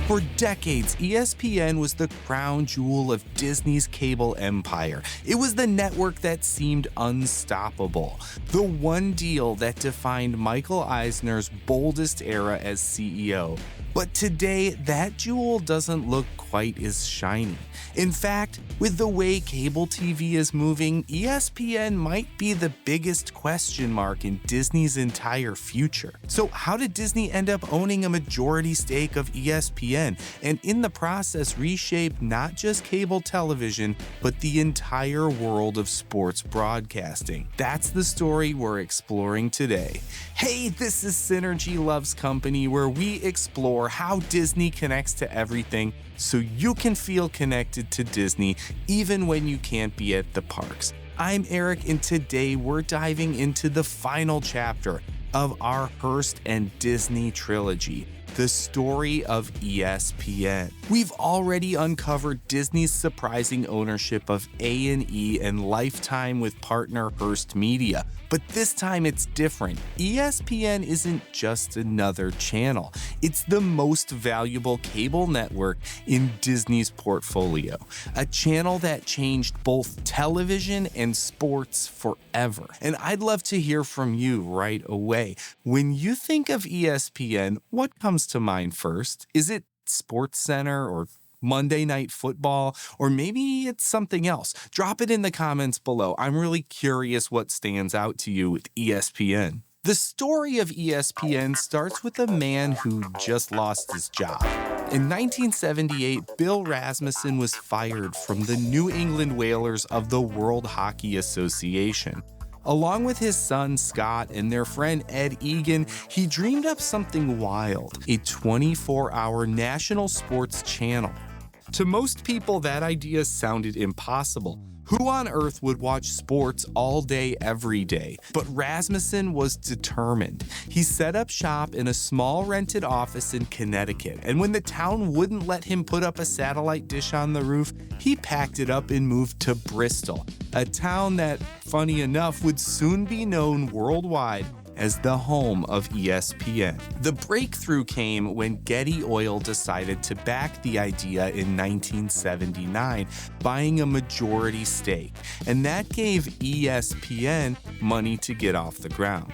For decades, ESPN was the crown jewel of Disney's cable empire. It was the network that seemed unstoppable. The one deal that defined Michael Eisner's boldest era as CEO. But today, that jewel doesn't look quite as shiny. In fact, with the way cable TV is moving, ESPN might be the biggest question mark in Disney's entire future. So how did Disney end up owning a majority stake of ESPN, and in the process reshape not just cable television, but the entire world of sports broadcasting? That's the story we're exploring today. Hey, this is Synergy Loves Company, where we explore how Disney connects to everything so you can feel connected to Disney even when you can't be at the parks. I'm Eric, and today we're diving into the final chapter of our Hearst and Disney trilogy, the story of ESPN. We've already uncovered Disney's surprising ownership of A&E and Lifetime with partner Hearst Media, but this time it's different. ESPN isn't just another channel. It's the most valuable cable network in Disney's portfolio, a channel that changed both television and sports forever. And I'd love to hear from you right away. When you think of ESPN, what comes to mind first? Is it SportsCenter or Monday Night Football, or maybe it's something else? Drop it in the comments below. I'm really curious what stands out to you with ESPN. The story of ESPN starts with a man who just lost his job. In 1978, Bill Rasmussen was fired from the New England Whalers of the World Hockey Association. Along with his son Scott and their friend Ed Egan, he dreamed up something wild, a 24-hour national sports channel. To most people, that idea sounded impossible. Who on earth would watch sports all day, every day? But Rasmussen was determined. He set up shop in a small rented office in Connecticut, and when the town wouldn't let him put up a satellite dish on the roof, he packed it up and moved to Bristol, a town that, funny enough, would soon be known worldwide as the home of ESPN. The breakthrough came when Getty Oil decided to back the idea in 1979, buying a majority stake, and that gave ESPN money to get off the ground.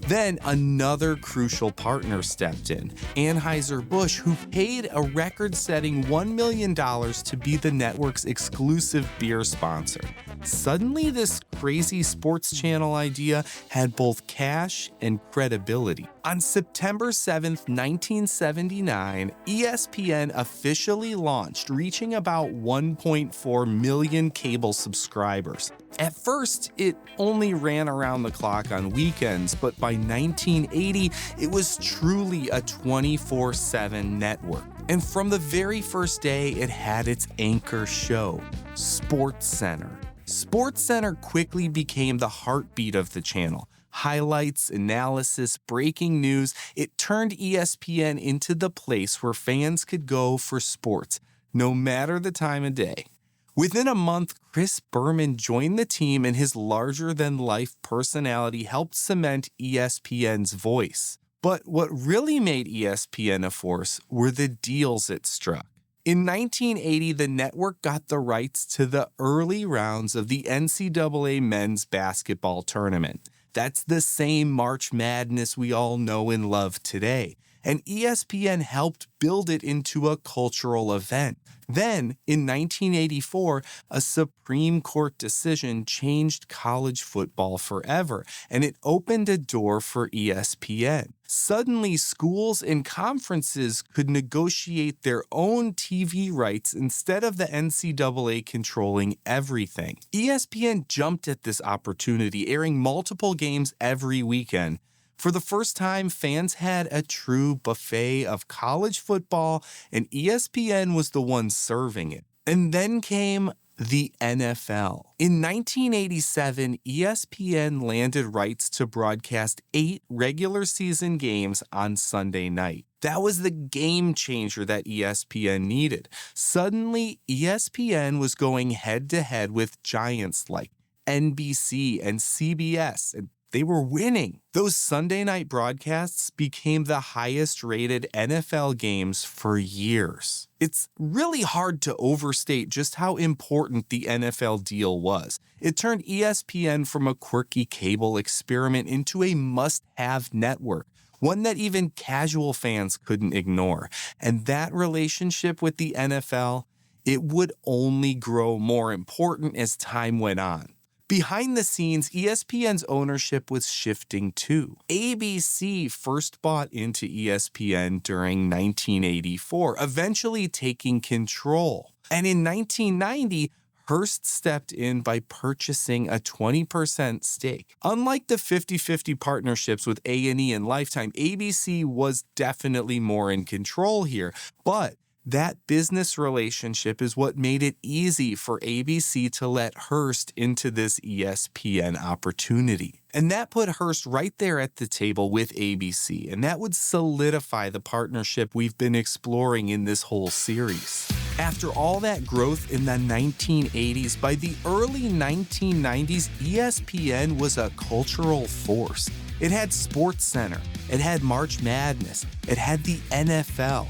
Then another crucial partner stepped in, Anheuser-Busch, who paid a record-setting $1 million to be the network's exclusive beer sponsor. Suddenly, this crazy sports channel idea had both cash and credibility. On September 7th, 1979, ESPN officially launched, reaching about 1.4 million cable subscribers. At first, it only ran around the clock on weekends, but by 1980, it was truly a 24/7 network. And from the very first day, it had its anchor show, SportsCenter. SportsCenter quickly became the heartbeat of the channel. Highlights, analysis, breaking news, it turned ESPN into the place where fans could go for sports, no matter the time of day. Within a month, Chris Berman joined the team, and his larger-than-life personality helped cement ESPN's voice. But what really made ESPN a force were the deals it struck. In 1980, the network got the rights to the early rounds of the NCAA men's basketball tournament. That's the same March Madness we all know and love today. And ESPN helped build it into a cultural event. Then, in 1984, a Supreme Court decision changed college football forever, and it opened a door for ESPN. Suddenly, schools and conferences could negotiate their own TV rights instead of the NCAA controlling everything. ESPN jumped at this opportunity, airing multiple games every weekend. For the first time, fans had a true buffet of college football, and ESPN was the one serving it. And then came the NFL. In 1987, ESPN landed rights to broadcast 8 regular season games on Sunday night. That was the game changer that ESPN needed. Suddenly, ESPN was going head-to-head with giants like NBC and CBS, and they were winning. Those Sunday night broadcasts became the highest rated NFL games for years. It's really hard to overstate just how important the NFL deal was. It turned ESPN from a quirky cable experiment into a must-have network, one that even casual fans couldn't ignore. And that relationship with the NFL, it would only grow more important as time went on. Behind the scenes, ESPN's ownership was shifting too. ABC first bought into ESPN during 1984, eventually taking control. And in 1990, Hearst stepped in by purchasing a 20% stake. Unlike the 50-50 partnerships with A&E and Lifetime, ABC was definitely more in control here, but that business relationship is what made it easy for ABC to let Hearst into this ESPN opportunity. And that put Hearst right there at the table with ABC, and that would solidify the partnership we've been exploring in this whole series. After all that growth in the 1980s, by the early 1990s, ESPN was a cultural force. It had SportsCenter, it had March Madness, it had the NFL.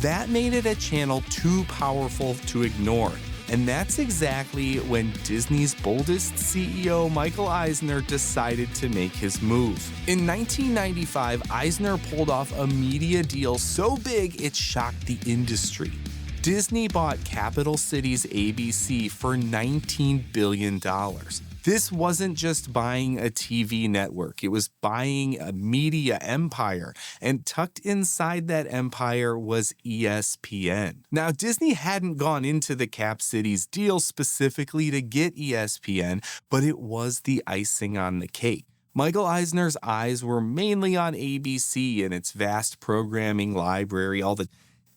That made it a channel too powerful to ignore. And that's exactly when Disney's boldest CEO, Michael Eisner, decided to make his move. In 1995, Eisner pulled off a media deal so big it shocked the industry. Disney bought Capital Cities ABC for $19 billion. This wasn't just buying a TV network, it was buying a media empire, and tucked inside that empire was ESPN. Now, Disney hadn't gone into the Cap Cities deal specifically to get ESPN, but it was the icing on the cake. Michael Eisner's eyes were mainly on ABC and its vast programming library, all the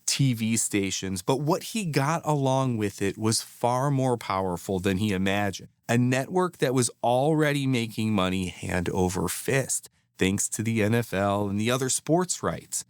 TV stations, but what he got along with it was far more powerful than he imagined. A network that was already making money hand over fist, thanks to the NFL and the other sports rights.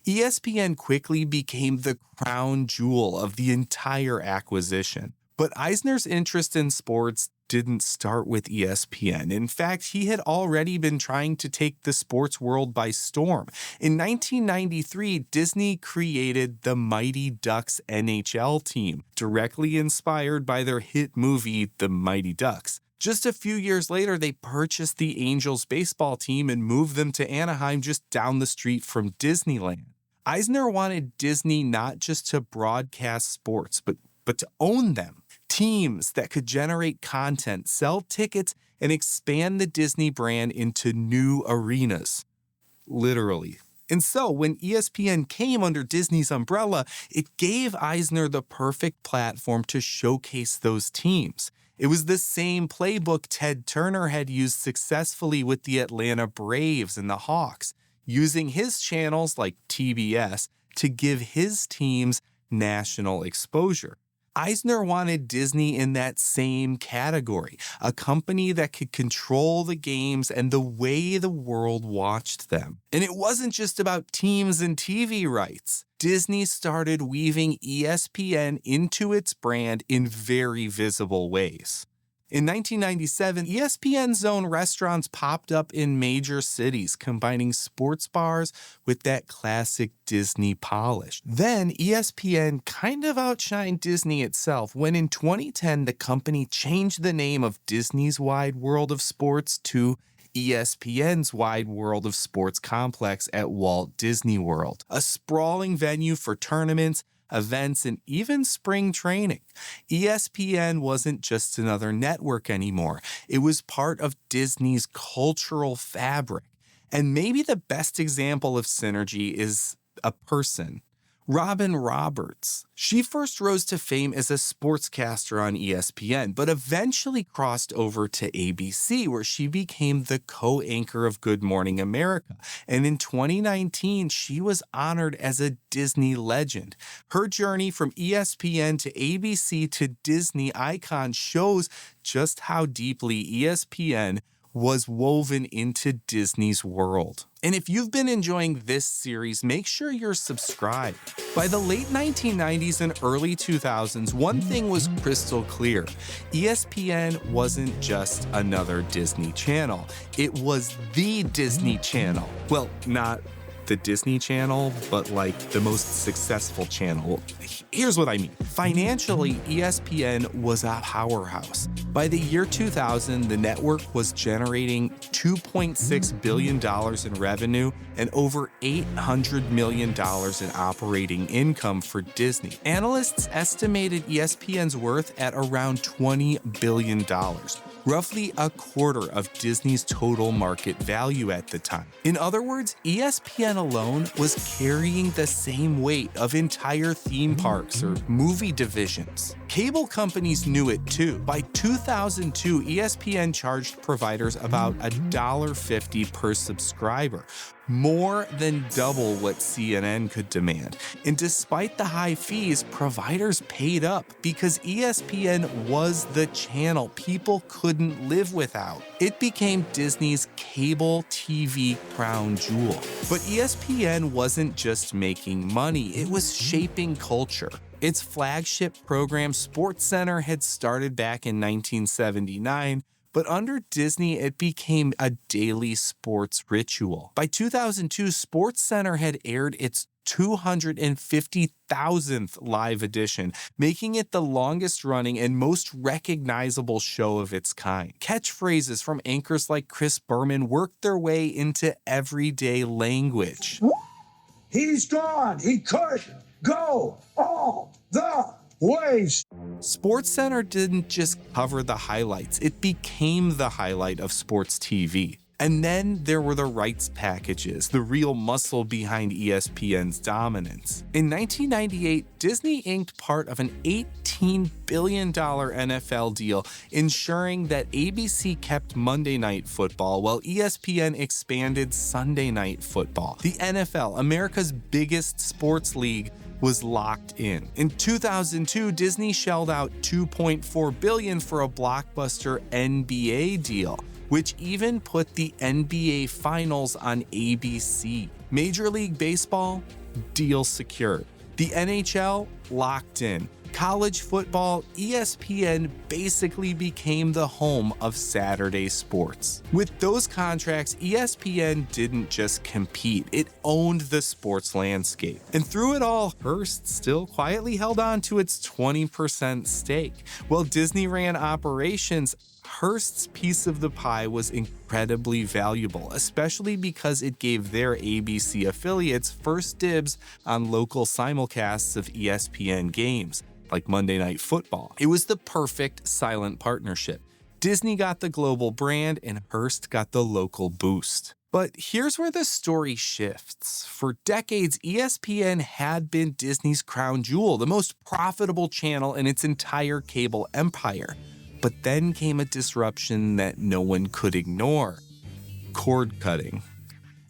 ESPN quickly became the crown jewel of the entire acquisition. But Eisner's interest in sports didn't start with ESPN. In fact, he had already been trying to take the sports world by storm. In 1993, Disney created the Mighty Ducks NHL team, directly inspired by their hit movie, The Mighty Ducks. Just a few years later, they purchased the Angels baseball team and moved them to Anaheim, just down the street from Disneyland. Eisner wanted Disney not just to broadcast sports, but to own them. Teams that could generate content, sell tickets, and expand the Disney brand into new arenas. Literally. And so when ESPN came under Disney's umbrella, it gave Eisner the perfect platform to showcase those teams. It was the same playbook Ted Turner had used successfully with the Atlanta Braves and the Hawks, using his channels like TBS to give his teams national exposure. Eisner wanted Disney in that same category, a company that could control the games and the way the world watched them. And it wasn't just about teams and TV rights. Disney started weaving ESPN into its brand in very visible ways. In 1997, ESPN's own restaurants popped up in major cities, combining sports bars with that classic Disney polish. Then ESPN kind of outshined Disney itself when in 2010 the company changed the name of Disney's Wide World of Sports to ESPN's Wide World of Sports complex at Walt Disney World, a sprawling venue for tournaments, events, and even spring training. ESPN wasn't just another network anymore. It was part of Disney's cultural fabric. And maybe the best example of synergy is a person. Robin Roberts. She first rose to fame as a sportscaster on ESPN, but eventually crossed over to ABC, where she became the co-anchor of Good Morning America. And in 2019, she was honored as a Disney legend. Her journey from ESPN to ABC to Disney icon shows just how deeply ESPN was woven into Disney's world. And if you've been enjoying this series, make sure you're subscribed. By the late 1990s and early 2000s, one thing was crystal clear. ESPN wasn't just another Disney channel. It was the Disney Channel. Well, not the Disney Channel, but like the most successful channel. Here's what I mean. Financially, ESPN was a powerhouse. By the year 2000, the network was generating $2.6 billion in revenue and over $800 million in operating income for Disney. Analysts estimated ESPN's worth at around $20 billion. Roughly a quarter of Disney's total market value at the time. In other words, ESPN alone was carrying the same weight of entire theme parks or movie divisions. Cable companies knew it too. By 2002, ESPN charged providers about $1.50 per subscriber, more than double what CNN could demand. And despite the high fees, providers paid up because ESPN was the channel people couldn't live without. It became Disney's cable TV crown jewel. But ESPN wasn't just making money, it was shaping culture. Its flagship program, SportsCenter, had started back in 1979, but under Disney, it became a daily sports ritual. By 2002, SportsCenter had aired its 250,000th live edition, making it the longest-running and most recognizable show of its kind. Catchphrases from anchors like Chris Berman worked their way into everyday language. He's gone. He could go all the ways. SportsCenter didn't just cover the highlights, it became the highlight of sports TV. And then there were the rights packages, the real muscle behind ESPN's dominance. In 1998, Disney inked part of an $18 billion NFL deal, ensuring that ABC kept Monday Night Football while ESPN expanded Sunday Night Football. The NFL, America's biggest sports league, was locked in. In 2002, Disney shelled out $2.4 billion for a blockbuster NBA deal, which even put the NBA Finals on ABC. Major League Baseball, deal secured. The NHL, locked in. College football, ESPN basically became the home of Saturday sports. With those contracts, ESPN didn't just compete, it owned the sports landscape. And through it all, Hearst still quietly held on to its 20% stake. While Disney ran operations, Hearst's piece of the pie was incredibly valuable, especially because it gave their ABC affiliates first dibs on local simulcasts of ESPN games, like Monday Night Football. It was the perfect silent partnership. Disney got the global brand and Hearst got the local boost. But here's where the story shifts. For decades, ESPN had been Disney's crown jewel, the most profitable channel in its entire cable empire. But then came a disruption that no one could ignore: cord cutting.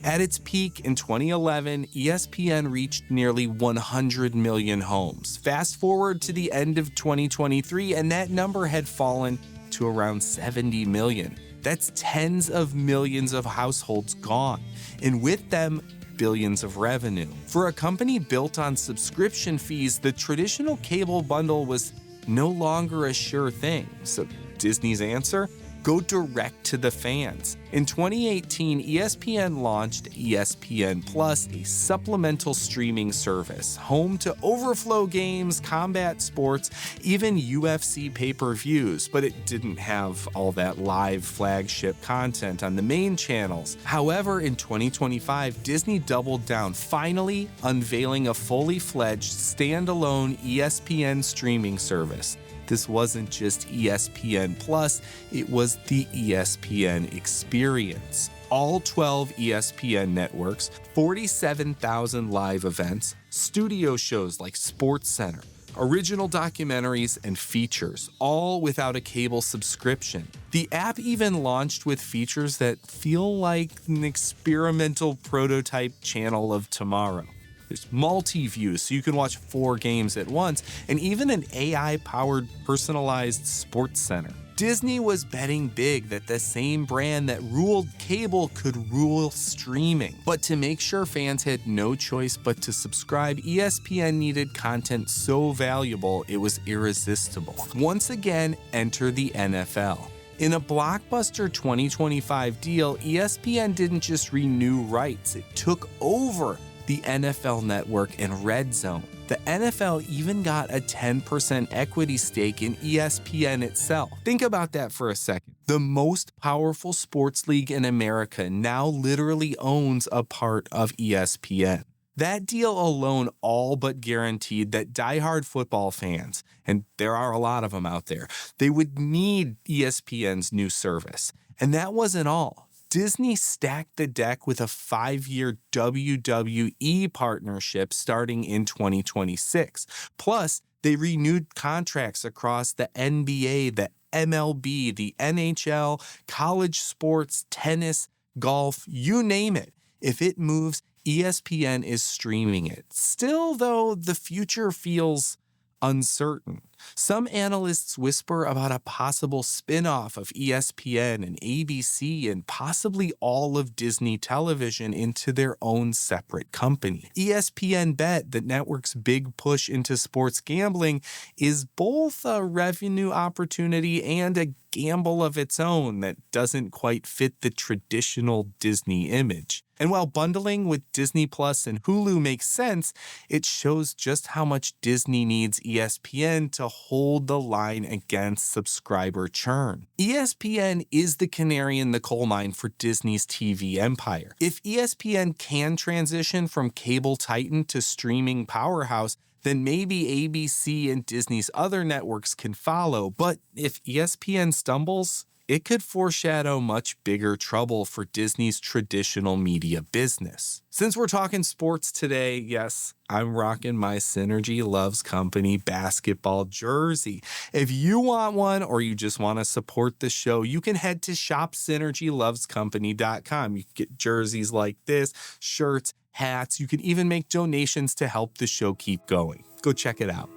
At its peak in 2011, ESPN reached nearly 100 million homes. Fast forward to the end of 2023, and that number had fallen to around 70 million. That's tens of millions of households gone, and with them, billions of revenue. For a company built on subscription fees, the traditional cable bundle was no longer a sure thing. So Disney's answer? Go direct to the fans. In 2018, ESPN launched ESPN Plus, a supplemental streaming service, home to overflow games, combat sports, even UFC pay-per-views, but it didn't have all that live flagship content on the main channels. However, in 2025, Disney doubled down, finally unveiling a fully fledged standalone ESPN streaming service. This wasn't just ESPN Plus, it was the ESPN experience. All 12 ESPN networks, 47,000 live events, studio shows like SportsCenter, original documentaries, and features, all without a cable subscription. The app even launched with features that feel like an experimental prototype channel of tomorrow. There's multi-view, so you can watch 4 games at once, and even an AI-powered personalized sports center. Disney was betting big that the same brand that ruled cable could rule streaming. But to make sure fans had no choice but to subscribe, ESPN needed content so valuable it was irresistible. Once again, enter the NFL. In a blockbuster 2025 deal, ESPN didn't just renew rights, it took over the NFL Network and Red Zone. The NFL even got a 10% equity stake in ESPN itself. Think about that for a second. The most powerful sports league in America now literally owns a part of ESPN. That deal alone all but guaranteed that diehard football fans, and there are a lot of them out there, they would need ESPN's new service. And that wasn't all. Disney stacked the deck with a 5-year WWE partnership starting in 2026. Plus, they renewed contracts across the NBA, the MLB, the NHL, college sports, tennis, golf, you name it. If it moves, ESPN is streaming it. Still, though, the future feels uncertain. Some analysts whisper about a possible spinoff of ESPN and ABC and possibly all of Disney Television into their own separate company. ESPN bet the network's big push into sports gambling is both a revenue opportunity and a gamble of its own that doesn't quite fit the traditional Disney image. And while bundling with Disney Plus and Hulu makes sense, it shows just how much Disney needs ESPN to hold the line against subscriber churn. ESPN is the canary in the coal mine for Disney's TV empire. If ESPN can transition from cable titan to streaming powerhouse, then maybe ABC and Disney's other networks can follow. But if ESPN stumbles, it could foreshadow much bigger trouble for Disney's traditional media business. Since we're talking sports today, yes, I'm rocking my Synergy Loves Company basketball jersey. If you want one or you just want to support the show, you can head to shopsynergylovescompany.com. You can get jerseys like this, shirts, hats. You can even make donations to help the show keep going. Go check it out.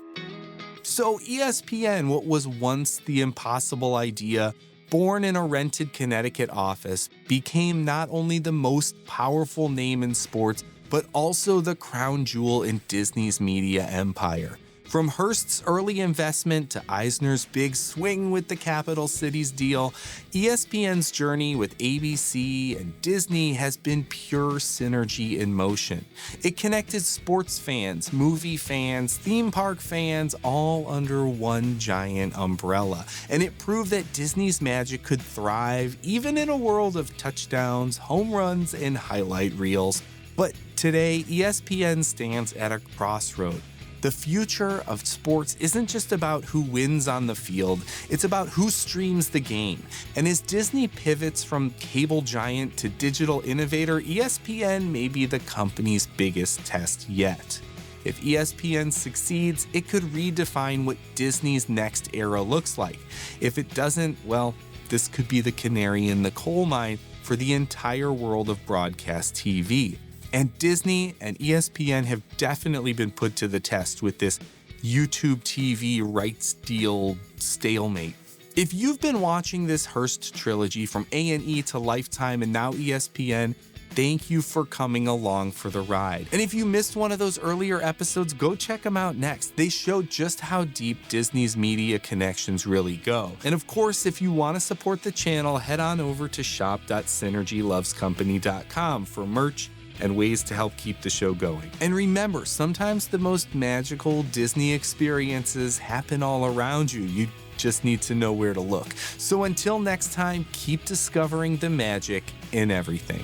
So ESPN, what was once the impossible idea, born in a rented Connecticut office, became not only the most powerful name in sports, but also the crown jewel in Disney's media empire. From Hearst's early investment to Eisner's big swing with the capital cities deal, ESPN's journey with ABC and Disney has been pure synergy in motion. It connected sports fans, movie fans, theme park fans, all under one giant umbrella. And it proved that Disney's magic could thrive even in a world of touchdowns, home runs, and highlight reels. But today, ESPN stands at a crossroad. The future of sports isn't just about who wins on the field, it's about who streams the game. And as Disney pivots from cable giant to digital innovator, ESPN may be the company's biggest test yet. If ESPN succeeds, it could redefine what Disney's next era looks like. If it doesn't, well, this could be the canary in the coal mine for the entire world of broadcast TV. And Disney and ESPN have definitely been put to the test with this YouTube TV rights deal stalemate. If you've been watching this Hearst trilogy from A&E to Lifetime and now ESPN, thank you for coming along for the ride. And if you missed one of those earlier episodes, go check them out next. They show just how deep Disney's media connections really go. And of course, if you want to support the channel, head on over to shop.synergylovescompany.com for merch and ways to help keep the show going. And remember, sometimes the most magical Disney experiences happen all around you. You just need to know where to look. So until next time, keep discovering the magic in everything.